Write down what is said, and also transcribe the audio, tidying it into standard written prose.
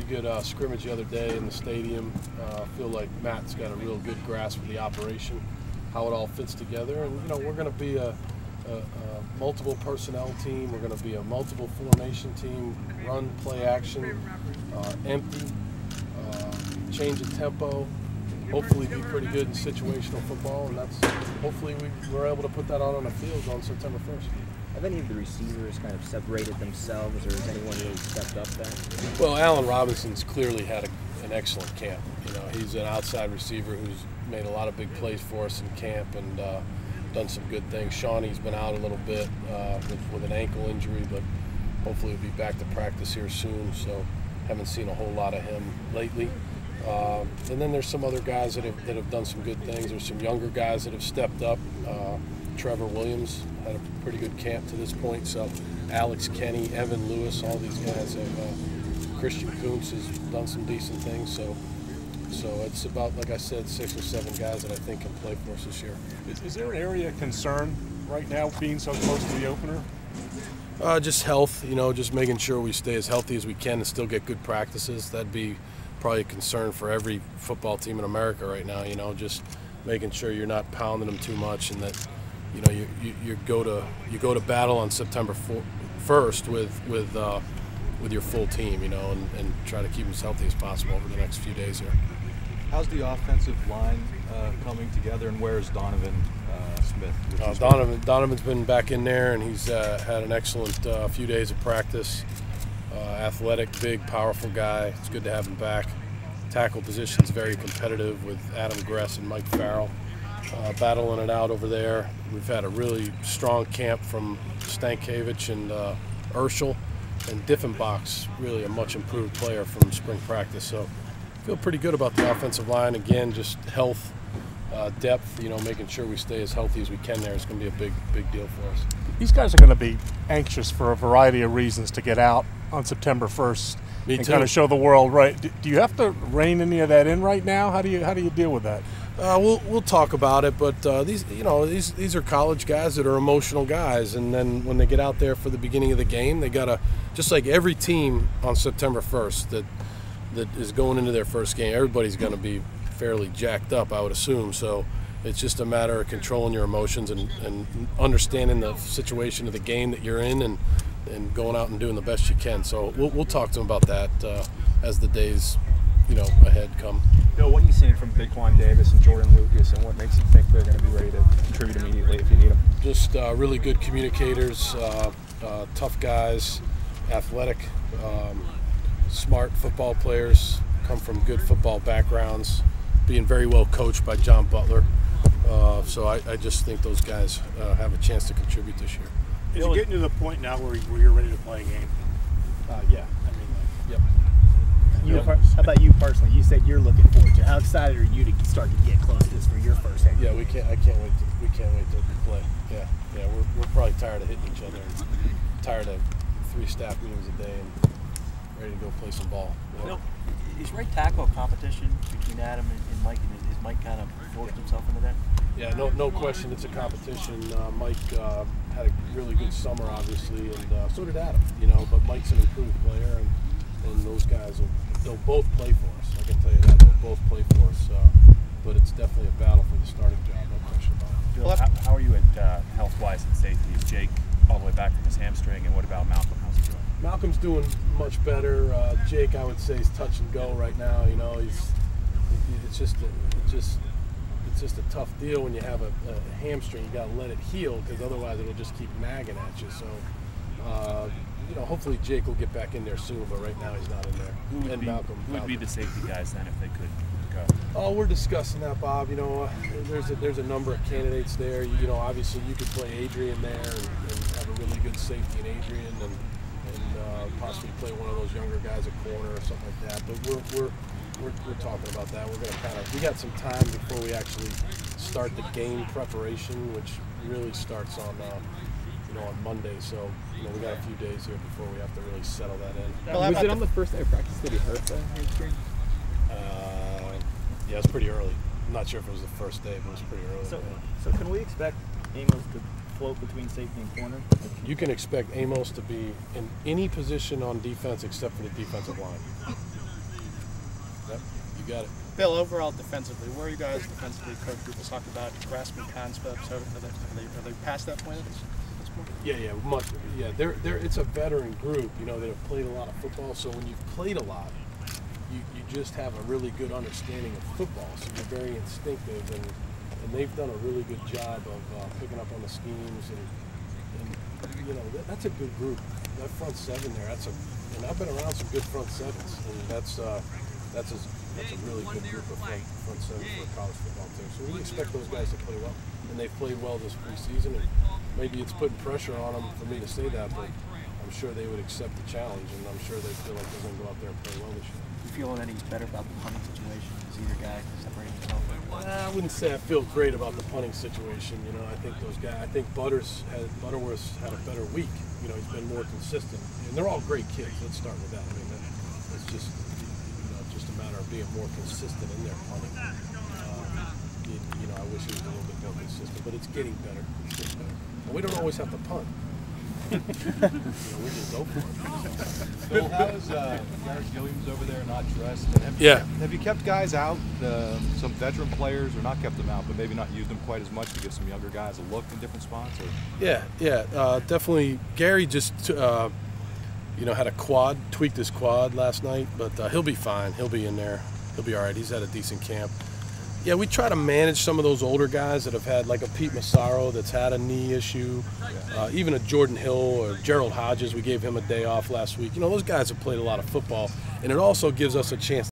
good scrimmage the other day in the stadium. I feel like Matt's got a real good grasp of the operation, how it all fits together. And, we're going to be a multiple personnel team. We're going to be a multiple formation team, run, play action, empty, change of tempo, hopefully be pretty good in situational football, and hopefully we're able to put that out on the field on September 1st. Have any of the receivers kind of separated themselves, or has anyone really stepped up there? Well, Allen Robinson's clearly had an excellent camp. He's an outside receiver who's made a lot of big plays for us in camp and done some good things. Shawnee's been out a little bit with an ankle injury, but hopefully he'll be back to practice here soon, so haven't seen a whole lot of him lately. And then there's some other guys that have done some good things. There's some younger guys that have stepped up. Trevor Williams had a pretty good camp to this point. So Alex Kenny, Evan Lewis, all these guys have. Christian Kuntz has done some decent things. So it's about, like I said, 6 or 7 guys that I think can play for us this year. Is there an area of concern right now being so close to the opener? Just health. Just making sure we stay as healthy as we can and still get good practices. That'd be probably a concern for every football team in America right now. Just making sure you're not pounding them too much, and that you go to battle on September 1st with your full team, and try to keep them as healthy as possible over the next few days here. How's the offensive line coming together, and where is Donovan Smith? Donovan's been back in there, and he's had an excellent few days of practice. Athletic, big, powerful guy. It's good to have him back. Tackle position's very competitive with Adam Gress and Mike Farrell battling it out over there. We've had a really strong camp from Stankiewicz and Urschel, and Diffenbach's really a much improved player from spring practice. So I feel pretty good about the offensive line. Again, just health, depth, making sure we stay as healthy as we can there is going to be a big deal for us. These guys are going to be anxious for a variety of reasons to get out on September 1st and kind of show the world, right? Do you have to rein any of that in right now? How do you deal with that? We'll talk about it, but these are college guys that are emotional guys, and then when they get out there for the beginning of the game, they gotta, just like every team on September 1st that is going into their first game, everybody's going to be fairly jacked up, I would assume. So it's just a matter of controlling your emotions and understanding the situation of the game that you're in, and going out and doing the best you can. So we'll talk to them about that as the days ahead come. Bill, what are you seeing from Biquan Davis and Jordan Lucas, and what makes you think they're going to be ready to contribute immediately if you need them? Just really good communicators, tough guys, athletic, smart football players, come from good football backgrounds, being very well coached by John Butler. So I just think those guys have a chance to contribute this year. Is it getting to the point now where you're ready to play a game? Yeah. Yep. How about you personally? You said you're looking forward to it. How excited are you to start to get close to this for your first game? Yeah, we can't wait to play. Yeah. We're probably tired of hitting each other, and tired of 3 staff meetings a day, and ready to go play some ball. Bill, is right tackle a competition between Adam and Mike, and is Mike kind of forced himself into that? Yeah, no question, it's a competition. Mike had a really good summer, obviously, and so did Adam. But Mike's an improved player, and those guys they'll both play for us. I can tell you that they'll both play for us. But it's definitely a battle for the starting job, no question about it. Bill, how are you at health-wise and safety? Is Jake all the way back from his hamstring, and what about Malcolm? How's he doing? Malcolm's doing much better. Jake, I would say, is touch and go right now. It's just a tough deal when you have a hamstring. You got to let it heal, because otherwise it'll just keep nagging at you. So, hopefully Jake will get back in there soon, but right now he's not in there. Who would be the safety guys then if they could go? Oh, we're discussing that, Bob. There's a number of candidates there. Obviously you could play Adrian there and have a really good safety in Adrian, and possibly play one of those younger guys at corner or something like that. But we're talking about that. We got some time before we actually start the game preparation, which really starts on Monday. So we got a few days here before we have to really settle that in. Was it on the first day of practice that he hurt the hamstring? Yeah, it's pretty early. I'm not sure if it was the first day, but it was pretty early. So can we expect Amos to float between safety and corner? You can expect Amos to be in any position on defense except for the defensive line. Yep, you got it. Bill, overall defensively, where are you guys defensively? Coach People talked about grasping concepts. Are they past that point at this point? Yeah. They're it's a veteran group, you know, that have played a lot of football. So when you've played a lot, you just have a really good understanding of football. So you're very instinctive, and they've done a really good job of picking up on the schemes, and you know, that's a good group. That front seven there, and I've been around some good front sevens, and that's a really good group of front seven for a college football team. So we expect those guys to play well, and they've played well this preseason. And maybe it's putting pressure on them for me to say that, but I'm sure they would accept the challenge, and I'm sure they feel like they're going to go out there and play well this year. You feeling any better about the punting situation? Is either guy separating himself? I wouldn't say I feel great about the punting situation. You know, I think those guys. I think Butterworth's had a better week. You know, he's been more consistent, and they're all great kids. Let's start with that. I mean, it's just just a matter of being more consistent in their punting. You know, I wish he was a little bit more consistent, but it's getting better. And we don't always have to punt. You know, we just go for it. Bill, how is Garrett Gilliams over there not dressed? And have you kept guys out, some veteran players, or not kept them out, but maybe not used them quite as much to give some younger guys a look in different spots? Or? Yeah, definitely. Gary just, had a tweaked his quad last night, but he'll be fine. He'll be in there. He'll be all right. He's had a decent camp. Yeah, we try to manage some of those older guys that have had, like a Pete Massaro that's had a knee issue, even a Jordan Hill or Gerald Hodges. We gave him a day off last week. You know, those guys have played a lot of football, and it also gives us a chance